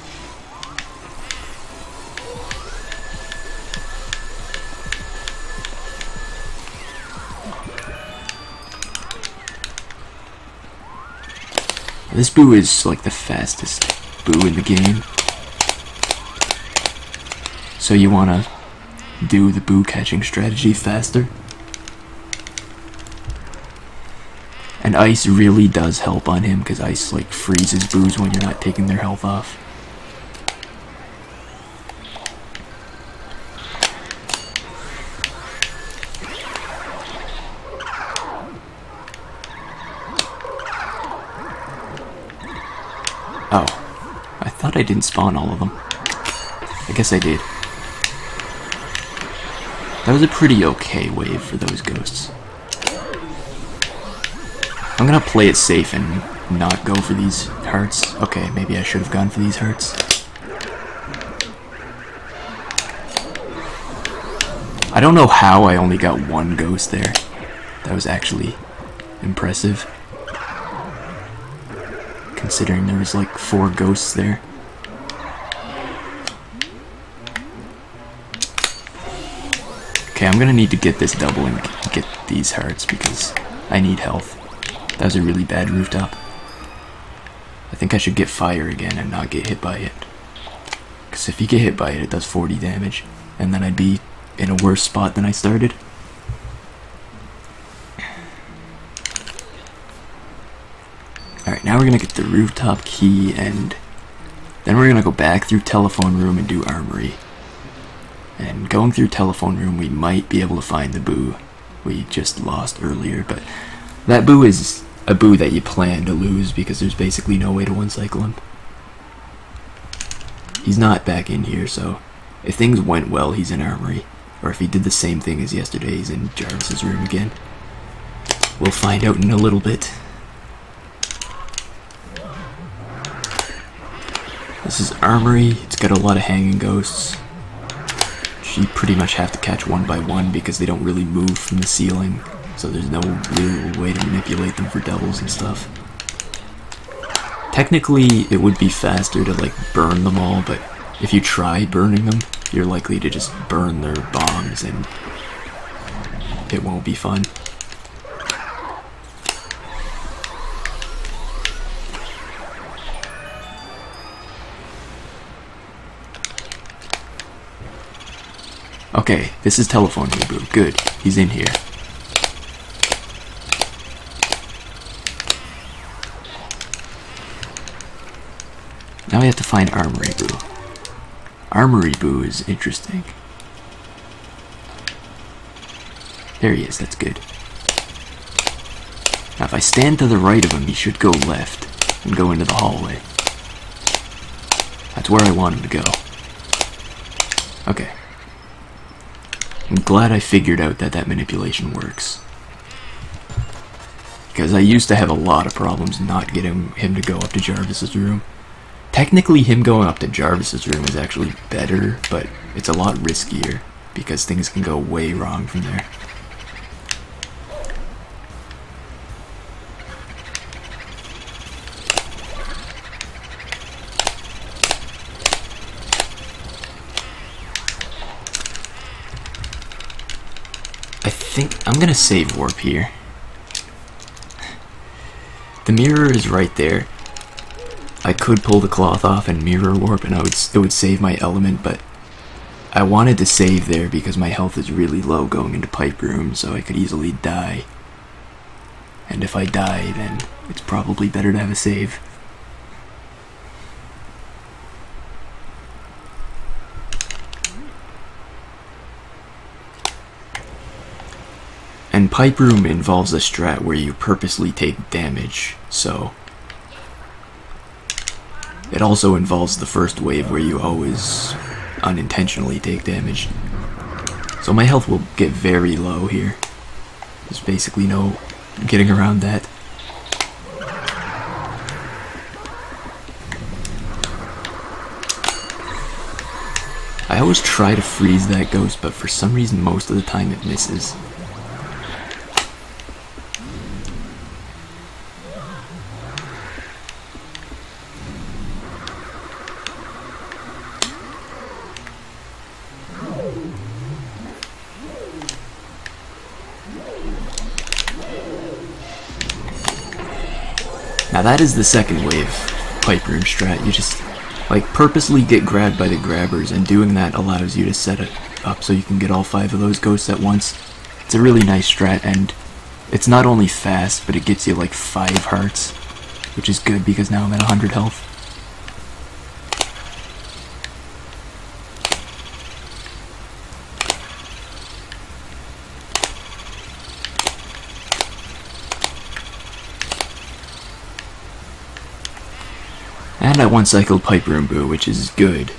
This boo is like the fastest boo in the game. So you wanna do the boo catching strategy faster. And ice really does help on him, because ice like freezes boos when you're not taking their health off. Oh, I thought I didn't spawn all of them. I guess I did. That was a pretty okay wave for those ghosts. I'm gonna play it safe and not go for these hearts. Okay, maybe I should have gone for these hearts. I don't know how I only got 1 ghost there. That was actually impressive, considering there was like 4 ghosts there. Okay, I'm gonna need to get this double and get these hearts because I need health. That was a really bad rooftop. I think I should get fire again and not get hit by it. Because if you get hit by it, it does 40 damage. And then I'd be in a worse spot than I started. Alright, now we're gonna get the rooftop key, and then we're gonna go back through telephone room and do armory. And going through telephone room, we might be able to find the boo we just lost earlier, but that boo is a boo that you plan to lose because there's basically no way to one-cycle him. He's not back in here, so if things went well, he's in armory. Or if he did the same thing as yesterday, he's in Jarvis's room again. We'll find out in a little bit. This is armory. It's got a lot of hanging ghosts. You pretty much have to catch 1 by 1 because they don't really move from the ceiling. So there's no real way to manipulate them for doubles and stuff. Technically, it would be faster to like burn them all, but if you try burning them, you're likely to just burn their bombs and it won't be fun. Okay, this is telephone reboot. Good, he's in here. Now we have to find Armory Boo. Armory Boo is interesting. There he is, that's good. Now if I stand to the right of him, he should go left and go into the hallway. That's where I want him to go. Okay. I'm glad I figured out that that manipulation works. Because I used to have a lot of problems not getting him to go up to Jarvis's room. Technically, him going up to Jarvis's room is actually better, but it's a lot riskier, because things can go way wrong from there. I think I'm gonna save warp here. The mirror is right there. I could pull the cloth off and mirror warp and it would save my element, but I wanted to save there because my health is really low going into Pipe Room, so I could easily die. And if I die, then it's probably better to have a save. And Pipe Room involves a strat where you purposely take damage, so it also involves the first wave where you always unintentionally take damage. So my health will get very low here. There's basically no getting around that. I always try to freeze that ghost, but for some reason most of the time it misses. Now that is the second wave Pipe Room strat. You just like purposely get grabbed by the grabbers, and doing that allows you to set it up so you can get all 5 of those ghosts at once. It's a really nice strat, and it's not only fast, but it gets you like 5 hearts, which is good because now I'm at 100 health. And I one-cycled Pipe Room Boo, which is good.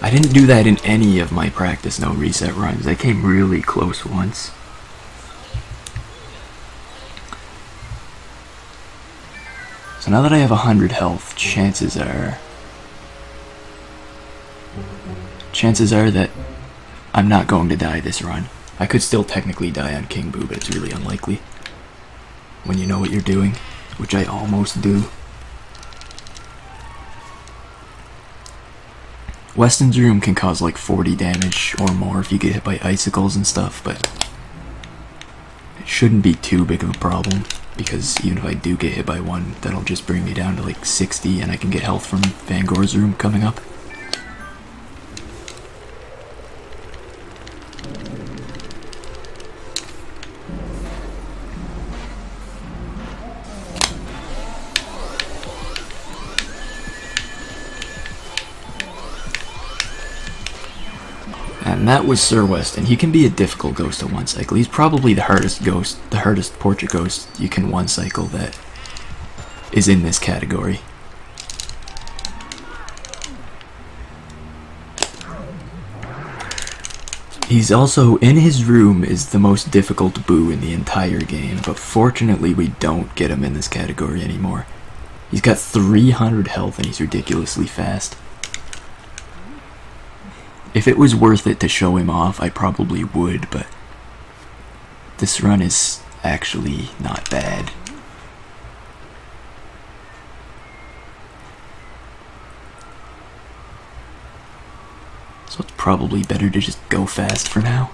I didn't do that in any of my practice no reset runs. I came really close once. So now that I have 100 health, chances are that I'm not going to die this run. I could still technically die on King Boo, but it's really unlikely when you know what you're doing, which I almost do. Weston's room can cause like 40 damage or more if you get hit by icicles and stuff, but it shouldn't be too big of a problem, because even if I do get hit by one, that'll just bring me down to like 60 and I can get health from Van Gore's room coming up. And that was Sir Weston. He can be a difficult ghost to one cycle. He's probably the hardest ghost, the hardest portrait ghost you can one cycle that is in this category. He's also, in his room is the most difficult Boo in the entire game, but fortunately we don't get him in this category anymore. He's got 300 health and he's ridiculously fast. If it was worth it to show him off, I probably would, but this run is actually not bad. So it's probably better to just go fast for now.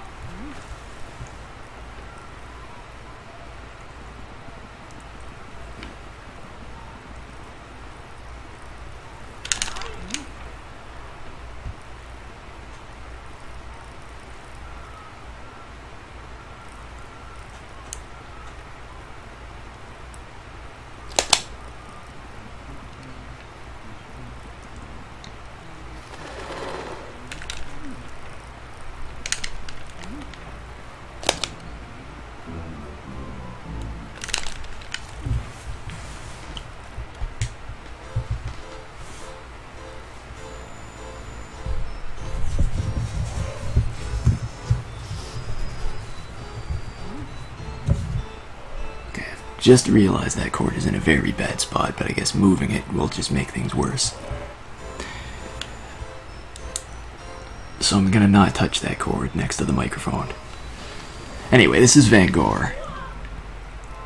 Just realized that cord is in a very bad spot, but I guess moving it will just make things worse. So I'm gonna not touch that cord next to the microphone. Anyway, this is Van Gogh.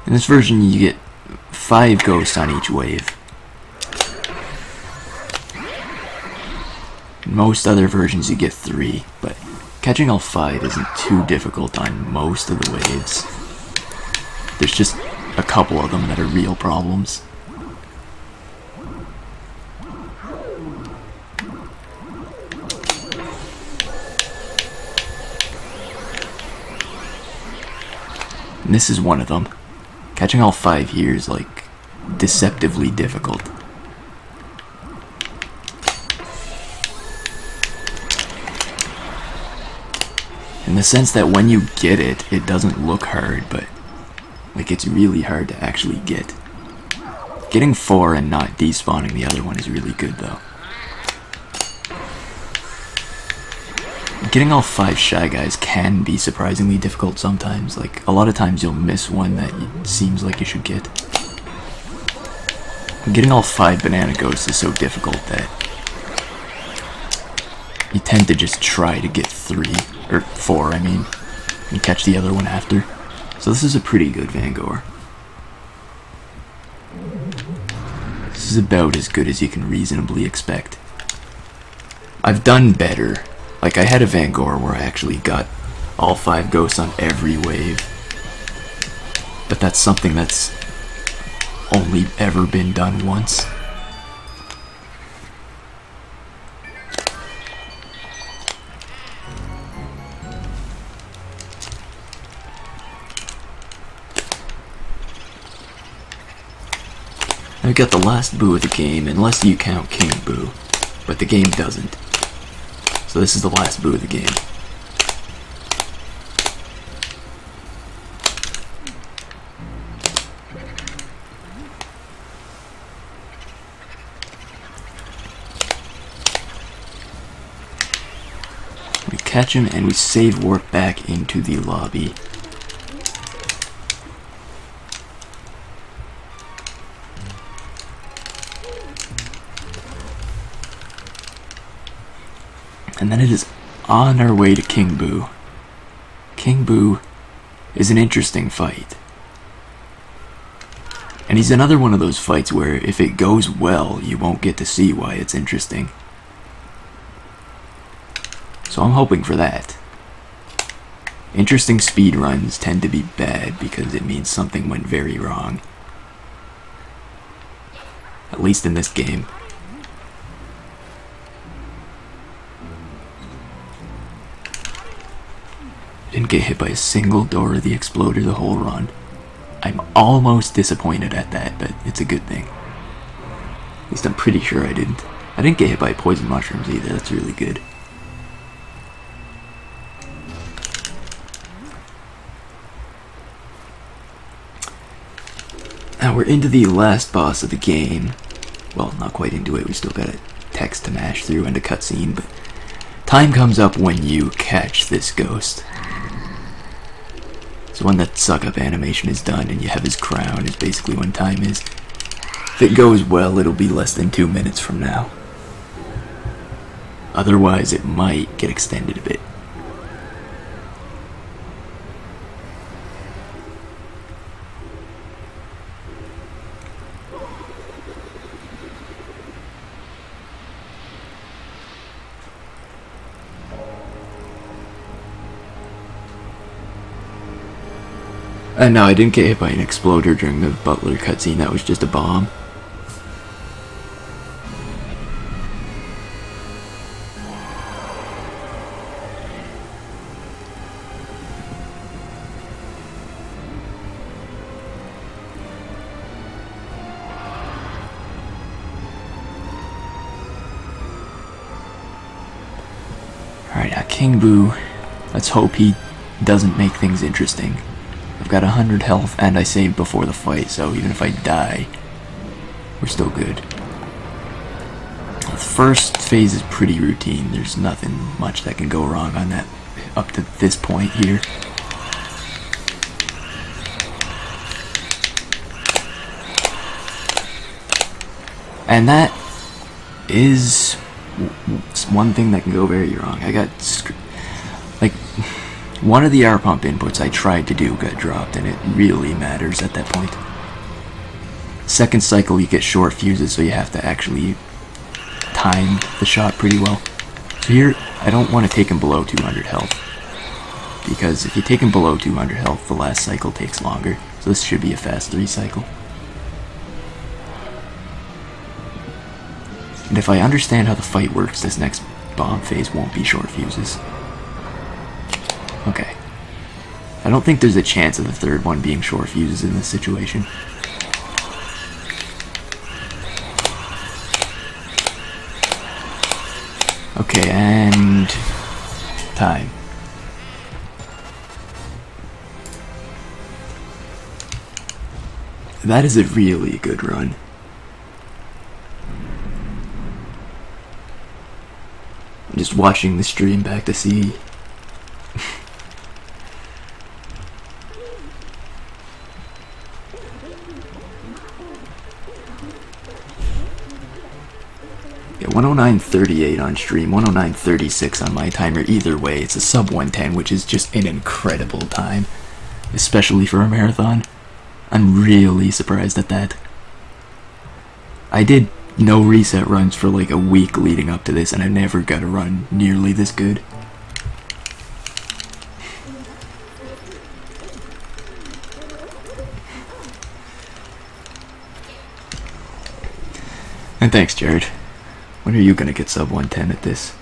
In this version you get 5 ghosts on each wave. In most other versions you get 3, but catching all 5 isn't too difficult on most of the waves. There's just a couple of them that are real problems. And this is one of them. Catching all 5 here is like deceptively difficult. In the sense that when you get it, it doesn't look hard, but like it's really hard to actually get. Getting 4 and not despawning the other one is really good though. Getting all 5 Shy Guys can be surprisingly difficult sometimes. Like a lot of times you'll miss one that seems like you should get. Getting all 5 Banana Ghosts is so difficult that you tend to just try to get 3, or 4 I mean, and catch the other one after. So this is a pretty good Van Gogh. This is about as good as you can reasonably expect. I've done better. Like I had a Van Gogh where I actually got all 5 ghosts on every wave. But that's something that's only ever been done once. I've got the last boo of the game, unless you count King Boo, but the game doesn't. So this is the last boo of the game. We catch him and we save warp back into the lobby. And then it is on our way to King Boo. King Boo is an interesting fight. And he's another one of those fights where if it goes well, you won't get to see why it's interesting. So I'm hoping for that. Interesting speedruns tend to be bad because it means something went very wrong. At least in this game. Didn't get hit by a single door of the exploder the whole run. I'm almost disappointed at that, but it's a good thing. At least I'm pretty sure I didn't. I didn't get hit by poison mushrooms either, that's really good. Now we're into the last boss of the game. Well, not quite into it, we still got a text to mash through and a cutscene, but time comes up when you catch this ghost. So when that suck-up animation is done and you have his crown is basically when time is. If it goes well, it'll be less than 2 minutes from now. Otherwise, it might get extended a bit. No, I didn't get hit by an exploder during the Butler cutscene. That was just a bomb. Alright, now King Boo. Let's hope he doesn't make things interesting. I've got 100 health and I saved before the fight, so even if I die, we're still good. The first phase is pretty routine. There's nothing much that can go wrong on that up to this point here. And that is one thing that can go very wrong. I got like one of the air pump inputs I tried to do got dropped, and it really matters at that point. Second cycle you get short fuses, so you have to actually time the shot pretty well. So here I don't want to take him below 200 health, because if you take him below 200 health the last cycle takes longer. So this should be a fast 3 cycle. And if I understand how the fight works, this next bomb phase won't be short fuses. Okay. I don't think there's a chance of the third one being short fuses in this situation. Okay, and time. That is a really good run. I'm just watching the stream back to see. Yeah, 109.38 on stream, 109.36 on my timer. Either way, it's a sub 110, which is just an incredible time, especially for a marathon. I'm really surprised at that. I did no reset runs for like a week leading up to this, and I never got a run nearly this good. And thanks, Jared. When are you gonna get sub 110 at this?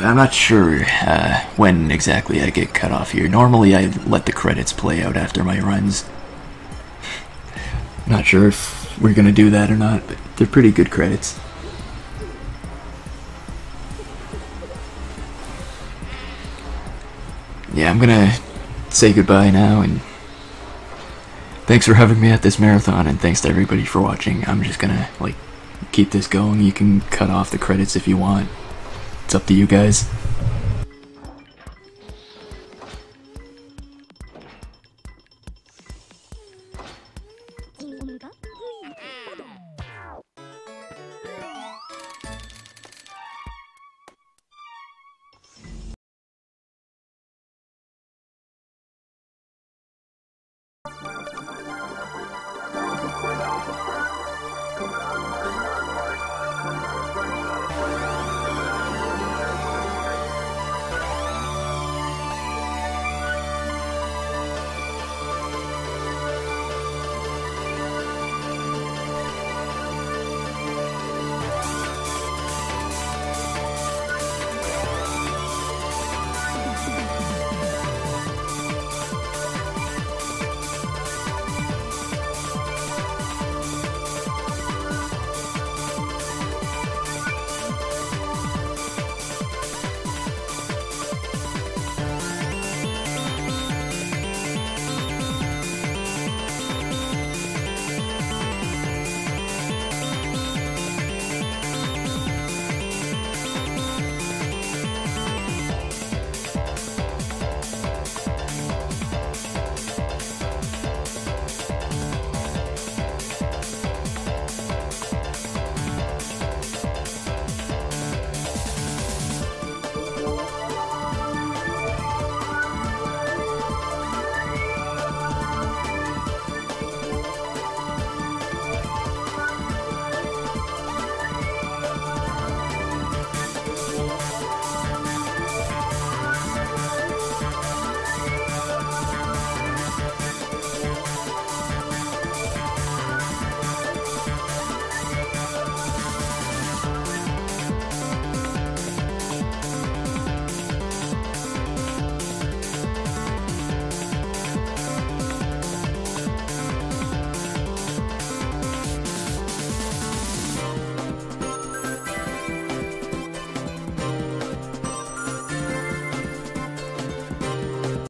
I'm not sure when exactly I get cut off here. Normally I let the credits play out after my runs. Not sure if we're gonna do that or not, but they're pretty good credits. Yeah, I'm gonna say goodbye now, and thanks for having me at this marathon, and thanks to everybody for watching. I'm just gonna keep this going. You can cut off the credits if you want. It's up to you guys.